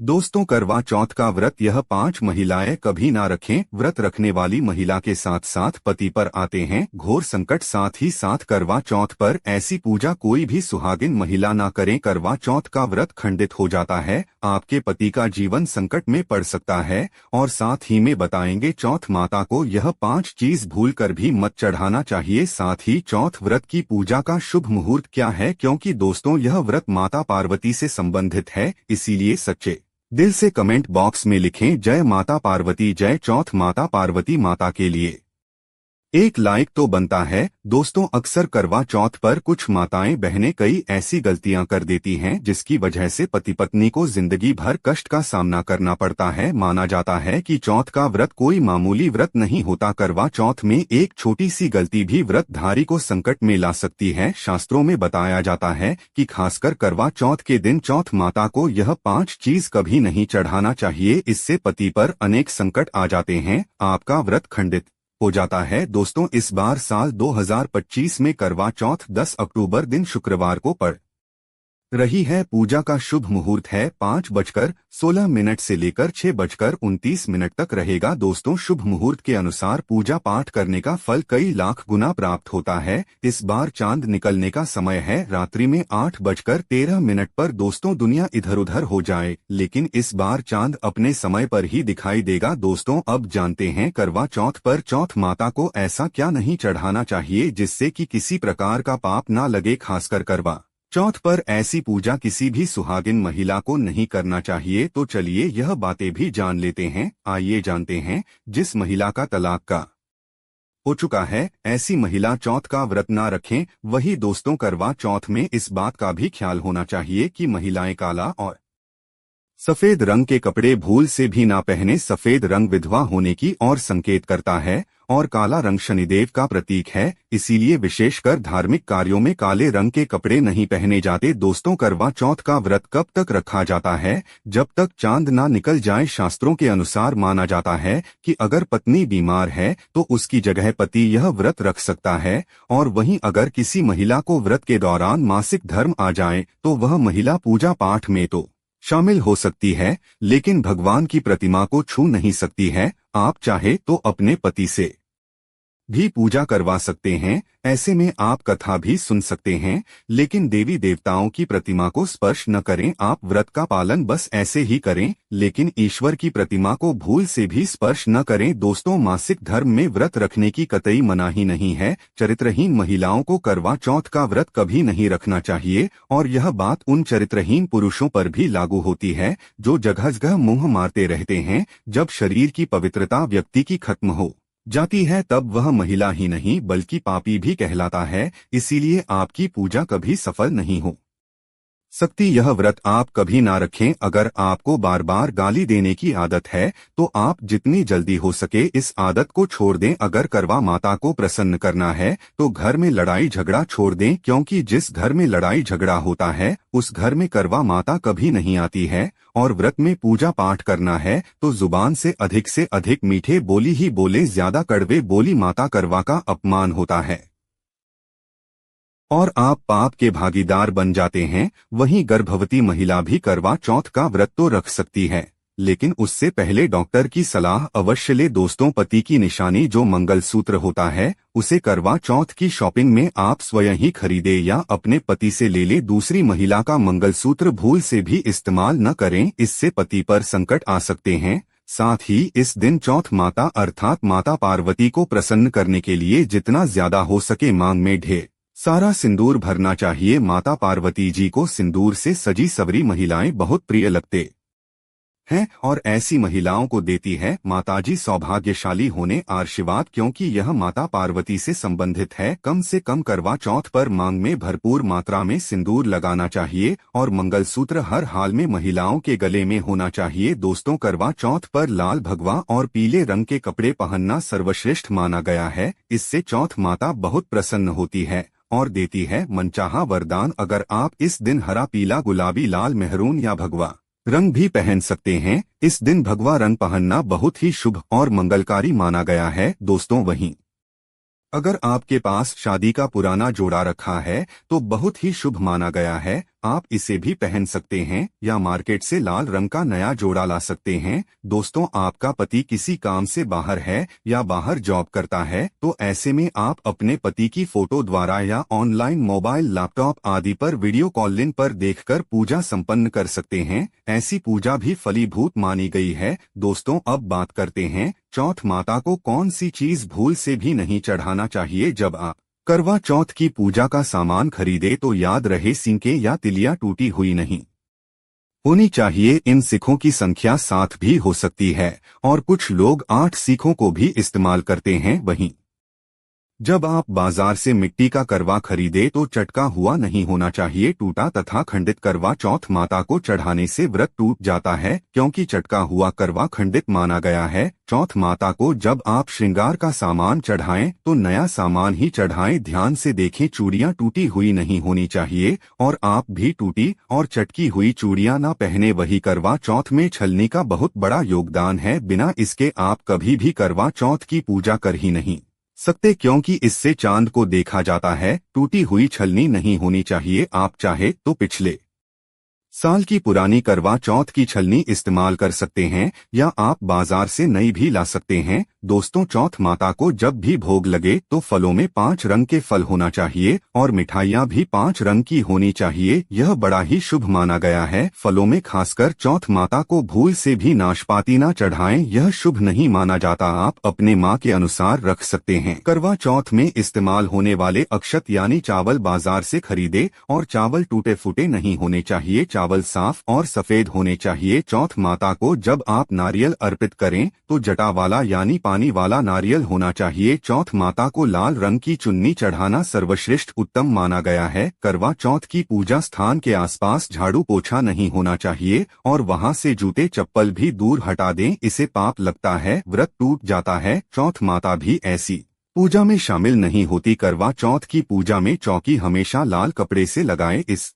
दोस्तों, करवा चौथ का व्रत यह 5 महिलाएं कभी ना रखें। व्रत रखने वाली महिला के साथ साथ पति पर आते हैं घोर संकट। साथ ही साथ करवा चौथ पर ऐसी पूजा कोई भी सुहागिन महिला ना करें। करवा चौथ का व्रत खंडित हो जाता है, आपके पति का जीवन संकट में पड़ सकता है। और साथ ही में बताएंगे चौथ माता को यह 5 चीज भूल कर भी मत चढ़ाना चाहिए। साथ ही चौथ व्रत की पूजा का शुभ मुहूर्त क्या है, क्योंकि दोस्तों यह व्रत माता पार्वती से संबंधित है, इसीलिए सच्चे दिल से कमेंट बॉक्स में लिखें जय माता पार्वती। जय चौथ माता पार्वती माता के लिए एक लाइक तो बनता है। दोस्तों, अक्सर करवा चौथ पर कुछ माताएं बहनें कई ऐसी गलतियां कर देती हैं जिसकी वजह से पति पत्नी को जिंदगी भर कष्ट का सामना करना पड़ता है। माना जाता है कि चौथ का व्रत कोई मामूली व्रत नहीं होता। करवा चौथ में एक छोटी सी गलती भी व्रतधारी को संकट में ला सकती है। शास्त्रों में बताया जाता है कि खासकर करवा चौथ के दिन चौथ माता को यह 5 चीज कभी नहीं चढ़ाना चाहिए। इससे पति पर अनेक संकट आ जाते हैं, आपका व्रत खंडित हो जाता है। दोस्तों, इस बार साल 2025 में करवा चौथ 10 अक्टूबर दिन शुक्रवार को पड़ रही है। पूजा का शुभ मुहूर्त है 5:16 से लेकर 6:29 तक रहेगा। दोस्तों, शुभ मुहूर्त के अनुसार पूजा पाठ करने का फल कई लाख गुना प्राप्त होता है। इस बार चांद निकलने का समय है रात्रि में 8:13 पर। दोस्तों, दुनिया इधर उधर हो जाए लेकिन इस बार चांद अपने समय पर ही दिखाई देगा। दोस्तों, अब जानते हैं करवा चौथ पर चौथ माता को ऐसा क्या नहीं चढ़ाना चाहिए जिससे कि किसी प्रकार का पाप ना लगे। खासकर करवा चौथ पर ऐसी पूजा किसी भी सुहागिन महिला को नहीं करना चाहिए। तो चलिए यह बातें भी जान लेते हैं। आइए जानते हैं, जिस महिला का तलाक का हो चुका है ऐसी महिला चौथ का व्रत ना रखें। वही दोस्तों, करवा चौथ में इस बात का भी ख्याल होना चाहिए कि महिलाएं काला और सफेद रंग के कपड़े भूल से भी ना पहने। सफेद रंग विधवा होने की ओर संकेत करता है और काला रंग शनिदेव का प्रतीक है, इसीलिए विशेषकर धार्मिक कार्यों में काले रंग के कपड़े नहीं पहने जाते। दोस्तों, करवा चौथ का व्रत कब तक रखा जाता है? जब तक चांद ना निकल जाए। शास्त्रों के अनुसार माना जाता है कि अगर पत्नी बीमार है तो उसकी जगह पति यह व्रत रख सकता है। और वहीं अगर किसी महिला को व्रत के दौरान मासिक धर्म आ जाए तो वह महिला पूजा पाठ में तो शामिल हो सकती है, लेकिन भगवान की प्रतिमा को छू नहीं सकती है। आप चाहे तो अपने पति से भी पूजा करवा सकते हैं, ऐसे में आप कथा भी सुन सकते हैं, लेकिन देवी देवताओं की प्रतिमा को स्पर्श न करें। आप व्रत का पालन बस ऐसे ही करें, लेकिन ईश्वर की प्रतिमा को भूल से भी स्पर्श न करें। दोस्तों, मासिक धर्म में व्रत रखने की कतई मनाही नहीं है। चरित्रहीन महिलाओं को करवा चौथ का व्रत कभी नहीं रखना चाहिए और यह बात उन चरित्रहीन पुरुषों पर भी लागू होती है जो जगह जगह मुंह मारते रहते हैं। जब शरीर की पवित्रता व्यक्ति की खत्म हो जाती है तब वह महिला ही नहीं बल्कि पापी भी कहलाता है, इसीलिए आपकी पूजा कभी सफल नहीं हो सकती। यह व्रत आप कभी ना रखें। अगर आपको बार बार गाली देने की आदत है तो आप जितनी जल्दी हो सके इस आदत को छोड़ दें। अगर करवा माता को प्रसन्न करना है तो घर में लड़ाई झगड़ा छोड़ दें, क्योंकि जिस घर में लड़ाई झगड़ा होता है उस घर में करवा माता कभी नहीं आती है। और व्रत में पूजा पाठ करना है तो जुबान से अधिक मीठे बोली ही बोले, ज्यादा कड़वे बोली माता करवा का अपमान होता है और आप पाप के भागीदार बन जाते हैं। वहीं गर्भवती महिला भी करवा चौथ का व्रत तो रख सकती है, लेकिन उससे पहले डॉक्टर की सलाह अवश्य ले। दोस्तों, पति की निशानी जो मंगलसूत्र होता है उसे करवा चौथ की शॉपिंग में आप स्वयं ही खरीदे या अपने पति से ले ले। दूसरी महिला का मंगलसूत्र भूल से भी इस्तेमाल न करें, इससे पति पर संकट आ सकते हैं। साथ ही इस दिन चौथ माता अर्थात माता पार्वती को प्रसन्न करने के लिए जितना ज्यादा हो सके मांग में ढेर सारा सिंदूर भरना चाहिए। माता पार्वती जी को सिंदूर से सजी सवरी महिलाएं बहुत प्रिय लगते हैं और ऐसी महिलाओं को देती है माताजी सौभाग्यशाली होने आशीर्वाद, क्योंकि यह माता पार्वती से संबंधित है। कम से कम करवा चौथ पर मांग में भरपूर मात्रा में सिंदूर लगाना चाहिए और मंगलसूत्र हर हाल में महिलाओं के गले में होना चाहिए। दोस्तों, करवा चौथ पर लाल भगवा और पीले रंग के कपड़े पहनना सर्वश्रेष्ठ माना गया है। इससे चौथ माता बहुत प्रसन्न होती है और देती है मनचाहा वरदान। अगर आप इस दिन हरा, पीला, गुलाबी, लाल, मेहरून या भगवा रंग भी पहन सकते हैं। इस दिन भगवा रंग पहनना बहुत ही शुभ और मंगलकारी माना गया है। दोस्तों, वहीं अगर आपके पास शादी का पुराना जोड़ा रखा है तो बहुत ही शुभ माना गया है। आप इसे भी पहन सकते हैं या मार्केट से लाल रंग का नया जोड़ा ला सकते हैं। दोस्तों, आपका पति किसी काम से बाहर है या बाहर जॉब करता है तो ऐसे में आप अपने पति की फोटो द्वारा या ऑनलाइन मोबाइल, लैपटॉप आदि पर वीडियो कॉलिंग पर देखकर पूजा संपन्न कर सकते हैं। ऐसी पूजा भी फलीभूत मानी गई है। दोस्तों, अब बात करते हैं चौथ माता को कौन सी चीज भूल से भी नहीं चढ़ाना चाहिए। जब आप करवा चौथ की पूजा का सामान खरीदे तो याद रहे सिक्के या तिलियां टूटी हुई नहीं होनी चाहिए। इन सिक्कों की संख्या 7 भी हो सकती है और कुछ लोग 8 सिक्कों को भी इस्तेमाल करते हैं। वहीं जब आप बाजार से मिट्टी का करवा खरीदे तो चटका हुआ नहीं होना चाहिए। टूटा तथा खंडित करवा चौथ माता को चढ़ाने से व्रत टूट जाता है, क्योंकि चटका हुआ करवा खंडित माना गया है। चौथ माता को जब आप श्रृंगार का सामान चढ़ाएं तो नया सामान ही चढ़ाएं। ध्यान से देखें, चूड़ियां टूटी हुई नहीं होनी चाहिए और आप भी टूटी और चटकी हुई चूड़ियां ना पहने। वही करवा चौथ में छलनी का बहुत बड़ा योगदान है। बिना इसके आप कभी भी करवा चौथ की पूजा कर ही नहीं सकते, क्योंकि इससे चांद को देखा जाता है। टूटी हुई छलनी नहीं होनी चाहिए। आप चाहे तो पिछले साल की पुरानी करवा चौथ की छलनी इस्तेमाल कर सकते हैं या आप बाजार से नई भी ला सकते हैं। दोस्तों, चौथ माता को जब भी भोग लगे तो फलों में 5 रंग के फल होना चाहिए और मिठाइयाँ भी 5 रंग की होनी चाहिए। यह बड़ा ही शुभ माना गया है। फलों में खासकर चौथ माता को भूल से भी नाशपाती ना चढ़ाएं, यह शुभ नहीं माना जाता। आप अपने माँ के अनुसार रख सकते हैं। करवा चौथ में इस्तेमाल होने वाले अक्षत यानी चावल बाजार से खरीदे और चावल टूटे फूटे नहीं होने चाहिए। चावल साफ और सफेद होने चाहिए। चौथ माता को जब आप नारियल अर्पित करें तो जटा वाला यानी पानी वाला नारियल होना चाहिए। चौथ माता को लाल रंग की चुन्नी चढ़ाना सर्वश्रेष्ठ उत्तम माना गया है। करवा चौथ की पूजा स्थान के आसपास झाड़ू पोछा नहीं होना चाहिए और वहां से जूते चप्पल भी दूर हटा दें, इसे पाप लगता है, व्रत टूट जाता है। चौथ माता भी ऐसी पूजा में शामिल नहीं होती। करवा चौथ की पूजा में चौकी हमेशा लाल कपड़े से लगाएं। इस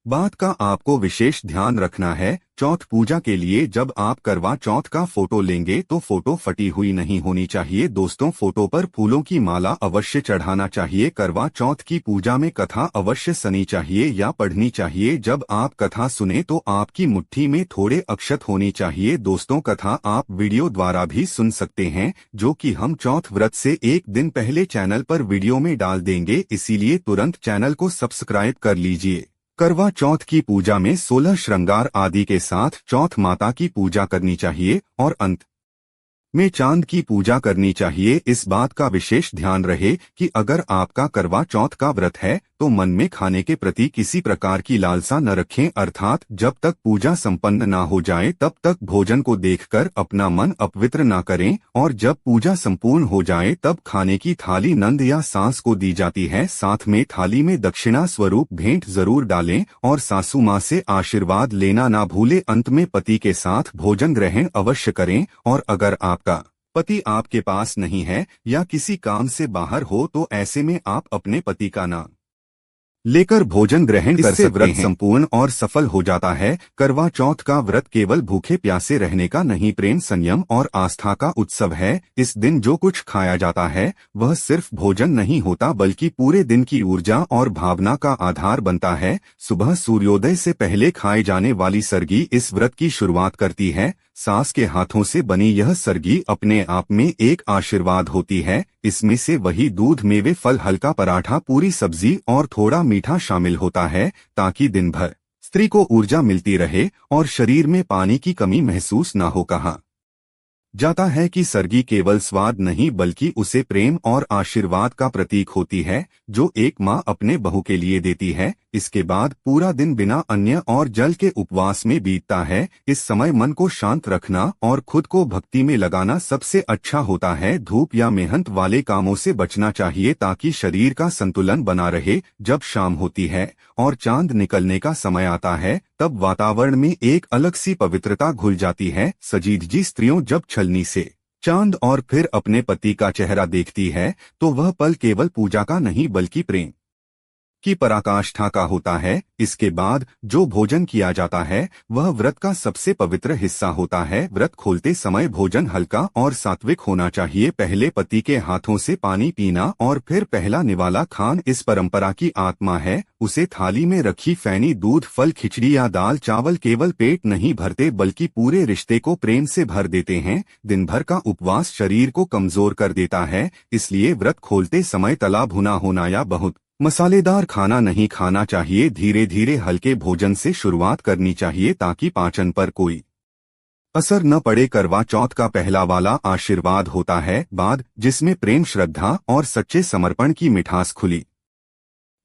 बात का आपको विशेष ध्यान रखना है। चौथ पूजा के लिए जब आप करवा चौथ का फोटो लेंगे तो फोटो फटी हुई नहीं होनी चाहिए। दोस्तों, फोटो पर फूलों की माला अवश्य चढ़ाना चाहिए। करवा चौथ की पूजा में कथा अवश्य सुनी चाहिए या पढ़नी चाहिए। जब आप कथा सुने तो आपकी मुट्ठी में थोड़े अक्षत होनी चाहिए। दोस्तों, कथा आप वीडियो द्वारा भी सुन सकते हैं, जो कि हम चौथ व्रत से एक दिन पहले चैनल पर वीडियो में डाल देंगे, इसीलिए तुरंत चैनल को सब्सक्राइब कर लीजिए। करवा चौथ की पूजा में 16 श्रृंगार आदि के साथ चौथ माता की पूजा करनी चाहिए और अंत में चांद की पूजा करनी चाहिए। इस बात का विशेष ध्यान रहे कि अगर आपका करवा चौथ का व्रत है तो मन में खाने के प्रति किसी प्रकार की लालसा न रखें, अर्थात जब तक पूजा संपन्न ना हो जाए तब तक भोजन को देखकर अपना मन अपवित्र ना करें और जब पूजा संपूर्ण हो जाए तब खाने की थाली नंद या सास को दी जाती है। साथ में थाली में दक्षिणा स्वरूप भेंट जरूर डालें और सासू माँ से आशीर्वाद लेना ना भूले। अंत में पति के साथ भोजन ग्रहण अवश्य करें और अगर आपका पति आपके पास नहीं है या किसी काम से बाहर हो तो ऐसे में आप अपने पति का नाम लेकर भोजन ग्रहण कर सकते हैं। व्रत संपूर्ण और सफल हो जाता है। करवा चौथ का व्रत केवल भूखे प्यासे रहने का नहीं, प्रेम, संयम और आस्था का उत्सव है। इस दिन जो कुछ खाया जाता है वह सिर्फ भोजन नहीं होता बल्कि पूरे दिन की ऊर्जा और भावना का आधार बनता है। सुबह सूर्योदय से पहले खाए जाने वाली सरगी इस व्रत की शुरुआत करती है। सास के हाथों से बनी यह सरगी अपने आप में एक आशीर्वाद होती है। इसमें से वही दूध, मेवे, फल, हल्का पराठा, पूरी सब्जी और थोड़ा मीठा शामिल होता है ताकि दिन भर स्त्री को ऊर्जा मिलती रहे और शरीर में पानी की कमी महसूस ना हो। कहा जाता है कि सरगी केवल स्वाद नहीं बल्कि उसे प्रेम और आशीर्वाद का प्रतीक होती है जो एक माँ अपने बहू के लिए देती है। इसके बाद पूरा दिन बिना अन्न और जल के उपवास में बीतता है। इस समय मन को शांत रखना और खुद को भक्ति में लगाना सबसे अच्छा होता है। धूप या मेहनत वाले कामों से बचना चाहिए ताकि शरीर का संतुलन बना रहे। जब शाम होती है और चांद निकलने का समय आता है तब वातावरण में एक अलग सी पवित्रता घुल जाती है। सजीदजी स्त्रियों जब छलनी से चांद और फिर अपने पति का चेहरा देखती है तो वह पल केवल पूजा का नहीं बल्कि प्रेम, की पराकाष्ठा का होता है। इसके बाद जो भोजन किया जाता है वह व्रत का सबसे पवित्र हिस्सा होता है। व्रत खोलते समय भोजन हल्का और सात्विक होना चाहिए। पहले पति के हाथों से पानी पीना और फिर पहला निवाला खान इस परंपरा की आत्मा है। उसे थाली में रखी फैनी, दूध, फल, खिचड़ी या दाल चावल केवल पेट नहीं भरते बल्कि पूरे रिश्ते को प्रेम से भर देते हैं। दिन भर का उपवास शरीर को कमजोर कर देता है, इसलिए व्रत खोलते समय तला भुना होना या बहुत मसालेदार खाना नहीं खाना चाहिए। धीरे धीरे हल्के भोजन से शुरुआत करनी चाहिए ताकि पाचन पर कोई असर न पड़े। करवा चौथ का पहला वाला आशीर्वाद होता है बाद, जिसमें प्रेम, श्रद्धा और सच्चे समर्पण की मिठास खुली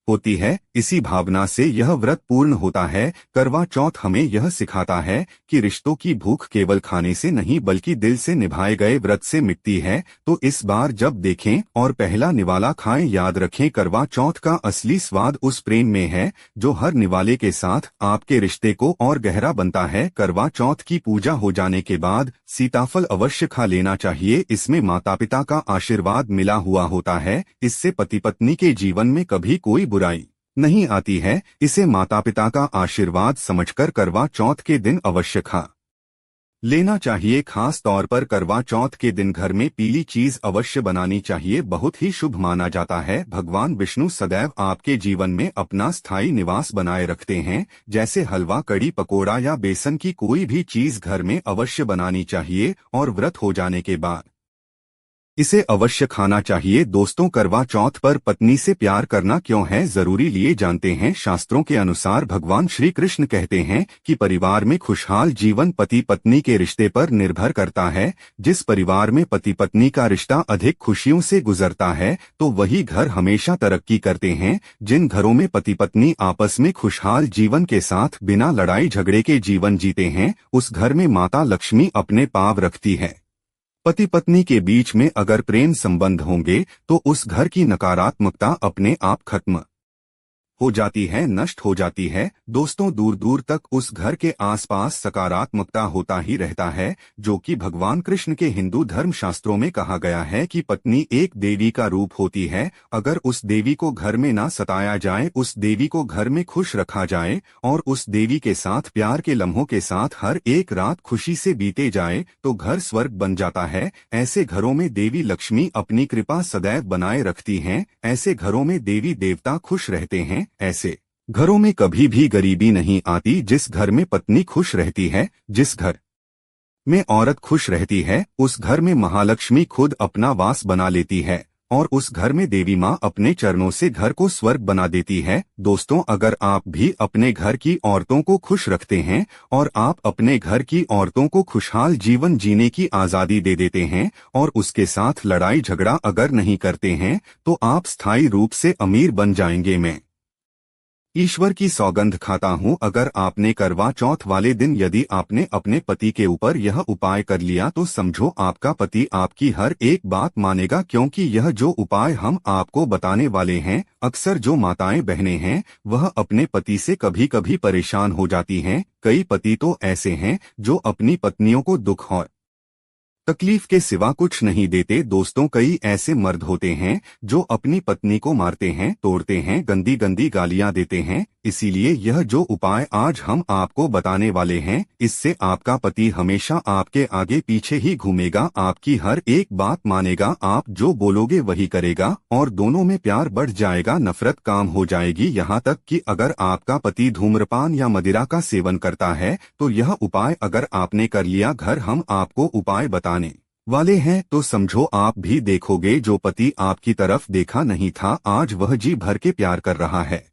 होती है। इसी भावना से यह व्रत पूर्ण होता है। करवा चौथ हमें यह सिखाता है कि रिश्तों की भूख केवल खाने से नहीं बल्कि दिल से निभाए गए व्रत से मिटती है। तो इस बार जब देखें और पहला निवाला खाएं, याद रखें करवा चौथ का असली स्वाद उस प्रेम में है जो हर निवाले के साथ आपके रिश्ते को और गहरा बनता है। करवा चौथ की पूजा हो जाने के बाद सीताफल अवश्य खा लेना चाहिए। इसमें माता पिता का आशीर्वाद मिला हुआ होता है। इससे पति पत्नी के जीवन में कभी कोई बुराई नहीं आती है। इसे माता पिता का आशीर्वाद समझकर करवा चौथ के दिन अवश्य खा लेना चाहिए। खास तौर पर करवा चौथ के दिन घर में पीली चीज अवश्य बनानी चाहिए, बहुत ही शुभ माना जाता है। भगवान विष्णु सदैव आपके जीवन में अपना स्थायी निवास बनाए रखते हैं। जैसे हलवा, कड़ी, पकोड़ा या बेसन की कोई भी चीज घर में अवश्य बनानी चाहिए और व्रत हो जाने के बाद इसे अवश्य खाना चाहिए। दोस्तों, करवा चौथ पर पत्नी से प्यार करना क्यों है जरूरी, लिए जानते हैं। शास्त्रों के अनुसार भगवान श्री कृष्ण कहते हैं कि परिवार में खुशहाल जीवन पति पत्नी के रिश्ते पर निर्भर करता है। जिस परिवार में पति पत्नी का रिश्ता अधिक खुशियों से गुजरता है तो वही घर हमेशा तरक्की करते हैं। जिन घरों में पति पत्नी आपस में खुशहाल जीवन के साथ बिना लड़ाई झगड़े के जीवन जीते हैं उस घर में माता लक्ष्मी अपने पांव रखती है। पति पत्नी के बीच में अगर प्रेम संबंध होंगे तो उस घर की नकारात्मकता अपने आप खत्म हो जाती है, नष्ट हो जाती है। दोस्तों, दूर दूर तक उस घर के आसपास सकारात्मकता होता ही रहता है, जो कि भगवान कृष्ण के हिंदू धर्म शास्त्रों में कहा गया है कि पत्नी एक देवी का रूप होती है। अगर उस देवी को घर में ना सताया जाए, उस देवी को घर में खुश रखा जाए और उस देवी के साथ प्यार के लम्हों के साथ हर एक रात खुशी से बीते जाए तो घर स्वर्ग बन जाता है। ऐसे घरों में देवी लक्ष्मी अपनी कृपा सदैव बनाए रखती हैं। ऐसे घरों में देवी देवता खुश रहते हैं। ऐसे घरों में कभी भी गरीबी नहीं आती। जिस घर में पत्नी खुश रहती है, जिस घर में औरत खुश रहती है, उस घर में महालक्ष्मी खुद अपना वास बना लेती है और उस घर में देवी माँ अपने चरणों से घर को स्वर्ग बना देती है। दोस्तों, अगर आप भी अपने घर की औरतों को खुश रखते हैं और आप अपने घर की औरतों को खुशहाल जीवन जीने की आजादी दे देते हैं और उसके साथ लड़ाई झगड़ा अगर नहीं करते हैं तो आप स्थायी रूप से अमीर बन जाएंगे। मैं ईश्वर की सौगंध खाता हूँ, अगर आपने करवा चौथ वाले दिन यदि आपने अपने पति के ऊपर यह उपाय कर लिया तो समझो आपका पति आपकी हर एक बात मानेगा, क्योंकि यह जो उपाय हम आपको बताने वाले हैं, अक्सर जो माताएं बहनें हैं वह अपने पति से कभी कभी परेशान हो जाती हैं। कई पति तो ऐसे हैं जो अपनी पत्नियों को दुख और तकलीफ के सिवा कुछ नहीं देते। दोस्तों, कई ऐसे मर्द होते हैं जो अपनी पत्नी को मारते हैं, तोड़ते हैं, गंदी गंदी गालियां देते हैं। इसीलिए यह जो उपाय आज हम आपको बताने वाले हैं, इससे आपका पति हमेशा आपके आगे पीछे ही घूमेगा, आपकी हर एक बात मानेगा, आप जो बोलोगे वही करेगा और दोनों में प्यार बढ़ जाएगा, नफरत काम हो जाएगी। यहाँ तक कि अगर आपका पति धूम्रपान या मदिरा का सेवन करता है तो यह उपाय अगर आपने कर लिया, घर हम आपको उपाय बताने वाले हैं, तो समझो आप भी देखोगे जो पति आपकी तरफ देखा नहीं था आज वह जी भर के प्यार कर रहा है।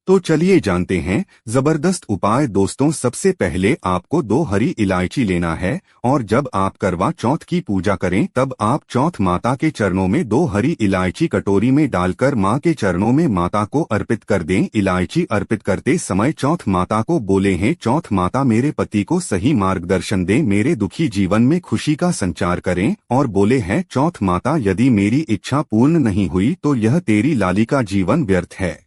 तो चलिए जानते हैं जबरदस्त उपाय। दोस्तों, सबसे पहले आपको 2 हरी इलायची लेना है और जब आप करवा चौथ की पूजा करें तब आप चौथ माता के चरणों में 2 हरी इलायची कटोरी में डालकर माँ के चरणों में माता को अर्पित कर दें। इलायची अर्पित करते समय चौथ माता को बोले हैं, चौथ माता मेरे पति को सही मार्गदर्शन दें, मेरे दुखी जीवन में खुशी का संचार करें। और बोले हैं, चौथ माता यदि मेरी इच्छा पूर्ण नहीं हुई तो यह तेरी लाली का जीवन व्यर्थ है।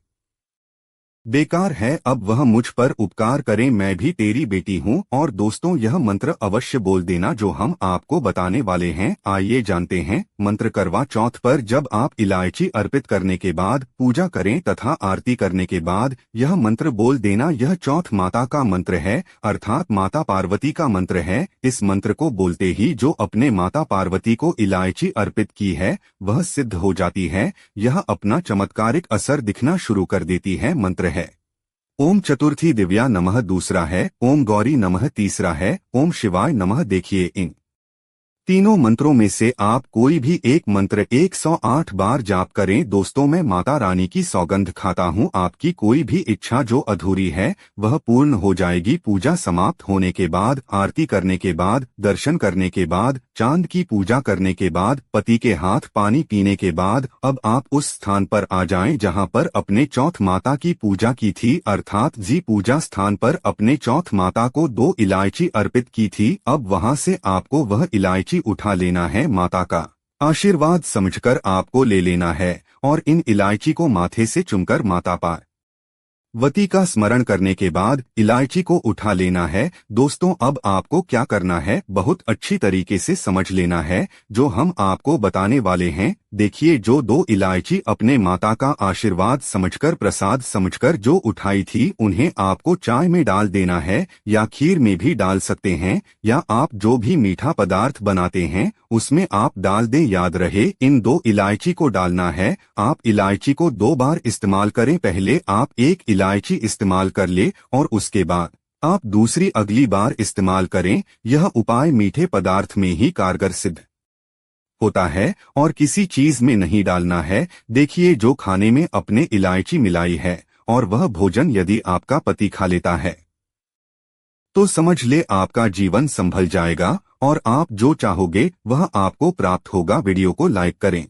बेकार है अब वह मुझ पर उपकार करें, मैं भी तेरी बेटी हूँ। और दोस्तों यह मंत्र अवश्य बोल देना जो हम आपको बताने वाले हैं। आइए जानते हैं मंत्र। करवा चौथ पर जब आप इलायची अर्पित करने के बाद पूजा करें तथा आरती करने के बाद यह मंत्र बोल देना। यह चौथ माता का मंत्र है, अर्थात माता पार्वती का मंत्र है। इस मंत्र को बोलते ही जो अपने माता पार्वती को इलायची अर्पित की है वह सिद्ध हो जाती है। यह अपना चमत्कारिक असर दिखना शुरू कर देती है। मंत्र है ओम चतुर्थी दिव्या नमः दूसरा है, ओम गौरी नमः तीसरा है, ओम शिवाय नमः। देखिए इन तीनों मंत्रों में से आप कोई भी एक मंत्र 108 बार जाप करें। दोस्तों मैं माता रानी की सौगंध खाता हूं, आपकी कोई भी इच्छा जो अधूरी है वह पूर्ण हो जाएगी। पूजा समाप्त होने के बाद, आरती करने के बाद, दर्शन करने के बाद, चांद की पूजा करने के बाद, पति के हाथ पानी पीने के बाद अब आप उस स्थान पर आ जाएं जहां पर अपने चौथ माता की पूजा की थी, अर्थात जी पूजा स्थान पर अपने चौथ माता को 2 इलायची अर्पित की थी। अब वहां से आपको वह इलायची उठा लेना है। माता का आशीर्वाद समझकर आपको ले लेना है और इन इलायची को माथे से चुमकर माता पार्वती का स्मरण करने के बाद इलायची को उठा लेना है। दोस्तों अब आपको क्या करना है बहुत अच्छी तरीके से समझ लेना है जो हम आपको बताने वाले हैं। देखिए जो 2 इलायची अपने माता का आशीर्वाद समझकर, प्रसाद समझकर जो उठाई थी उन्हें आपको चाय में डाल देना है या खीर में भी डाल सकते हैं, या आप जो भी मीठा पदार्थ बनाते हैं उसमें आप डाल दें। याद रहे इन 2 इलायची को डालना है। आप इलायची को 2 बार इस्तेमाल करें, पहले आप 1 इलायची इस्तेमाल कर ले और उसके बाद आप दूसरी अगली बार इस्तेमाल करें। यह उपाय मीठे पदार्थ में ही कारगर सिद्ध होता है और किसी चीज में नहीं डालना है। देखिए जो खाने में अपने इलायची मिलाई है और वह भोजन यदि आपका पति खा लेता है तो समझ ले आपका जीवन संभल जाएगा और आप जो चाहोगे वह आपको प्राप्त होगा। वीडियो को लाइक करें।